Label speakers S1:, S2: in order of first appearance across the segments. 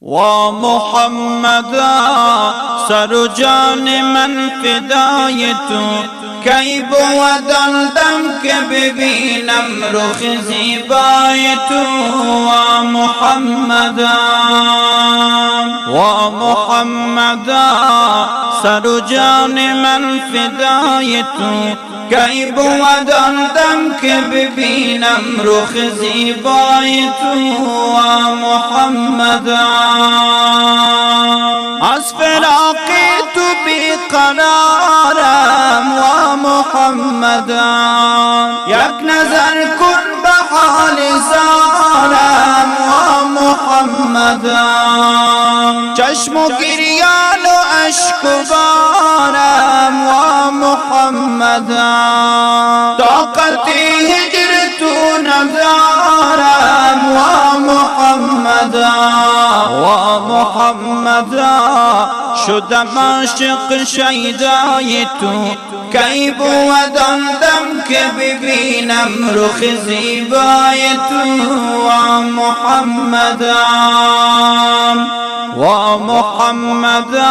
S1: ومحمدا سر و جان من فدای تو، کی بود دم که ببینم رخ زیبای تو. ومحمدا سر و جان من فدای تو، کی بود دم که ببینم رخ زیبای تو. محمدا از فراق تو بیقرارم و محمدا یک نظر کن به حال زارم و محمدا چشم و گریان و اشک و بارم و محمدا طاقت هجر تو ندارم و محمدا شدم عاشق شیدای تو، کی بود دم که ببینم رخ زیبای تو. محمدا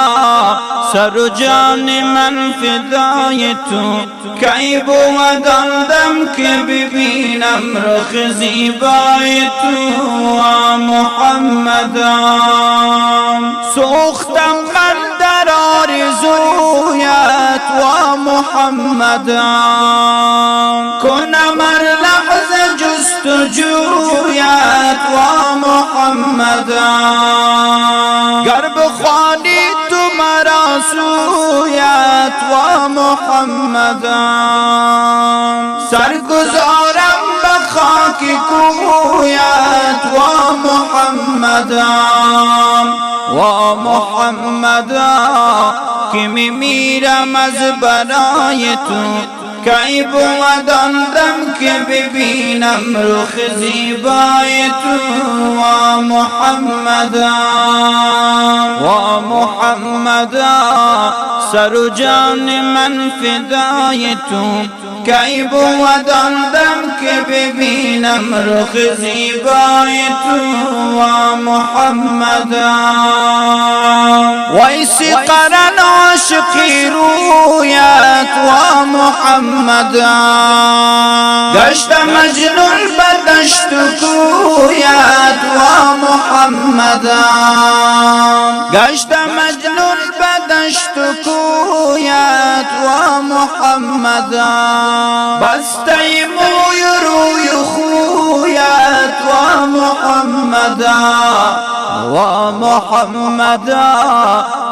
S1: سر و جان من فدای تو، کی بود دم که ببینم رخ زیبای تو. محمدا سوختم من در آرزویت و محمدا کنم هر لحظه جستجویت و محمدا گر بخوانی تو مرا سویت و محمدا سرگزارم به خاک کویت و محمدا که میمیرم از برای تو، کی بود دم که ببینم رخ زیبای تو. محمدا سر و جان من فدای تو، کی بود دم که ببینم رخ زیبای تو. محمدا ویسی قرن عاشقی رویت و محمدا گشت مجنون به دشت کویت و محمدا گشت مجنون به دشت کویت و محمدا بسته موی روی خویت و محمدا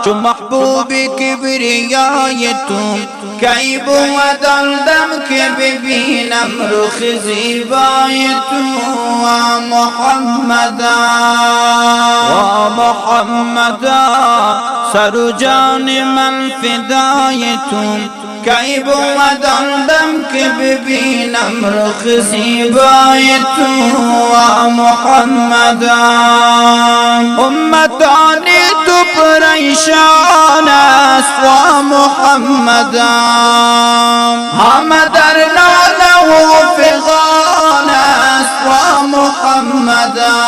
S1: چو محبوب کبریای تو، کی بود دم که ببینم رخ زیبای تو. محمدا سر و جان من فدای تو، کی بود دم که ببینم رخ زیبای تو. محمدا امتانی تو پریشان است و محمدا همه در ناله و فغان است و محمدا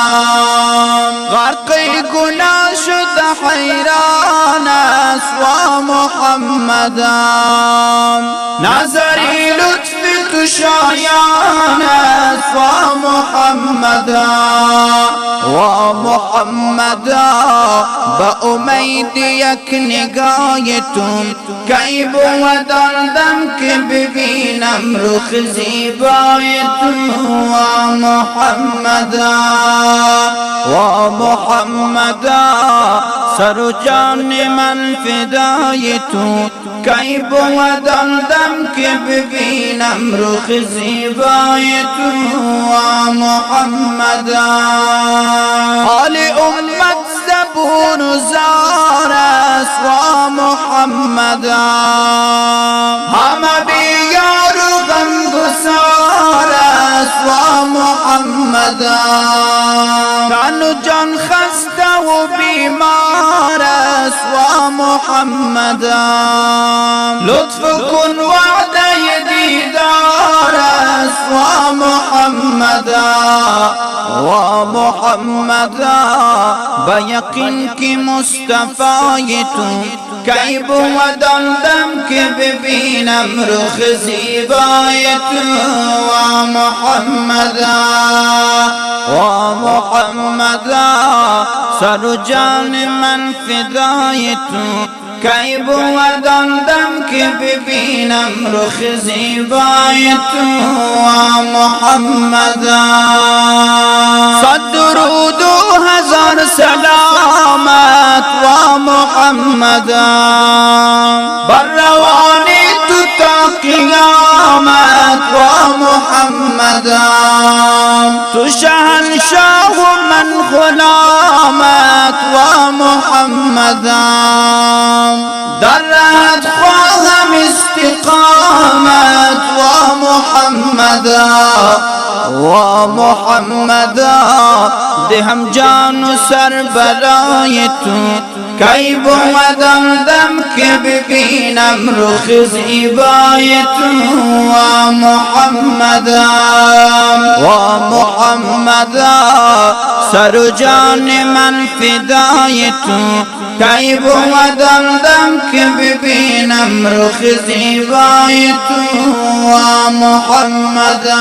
S1: غرق گناه شده حیران است و محمدا نظری لطف تو شایان است و محمدا به امید یک نگاه تو، کی بود دم که ببینم رخ زیبای تو. محمدا سر و جان من فدای تو، کی بود دم که ببینم رخ زیبای تو. محمدا حال امت زبون و زار است و محمدا همه بیار و غمگسار است و محمدا تن و جان خسته و بیمار است و محمدا لطف کن وعده دیدار است و محمدا محمدا ومحمدا بيقين کی مصطفی تو کی بودم که ببینم رخ زیبای تو ومحمدا ومحمدا سر و جان من فدای تو کی بودم که ببینم رخ زیبای تو ومحمدا صد درود و هزار سلامت ومحمدا بر روانی تو تا قیامت ومحمدا تو شهنشاه و من غلامت ومحمدا در رهت خواهم استقامت ومحمدا ومحمدا دهم جان و سر برای تو کی بودم که ببینم رخ زیبای تو ومحمدا ومحمدا سر و جان من فدای تو کی بودم که ببینم رخ زیبای تو ومحمدا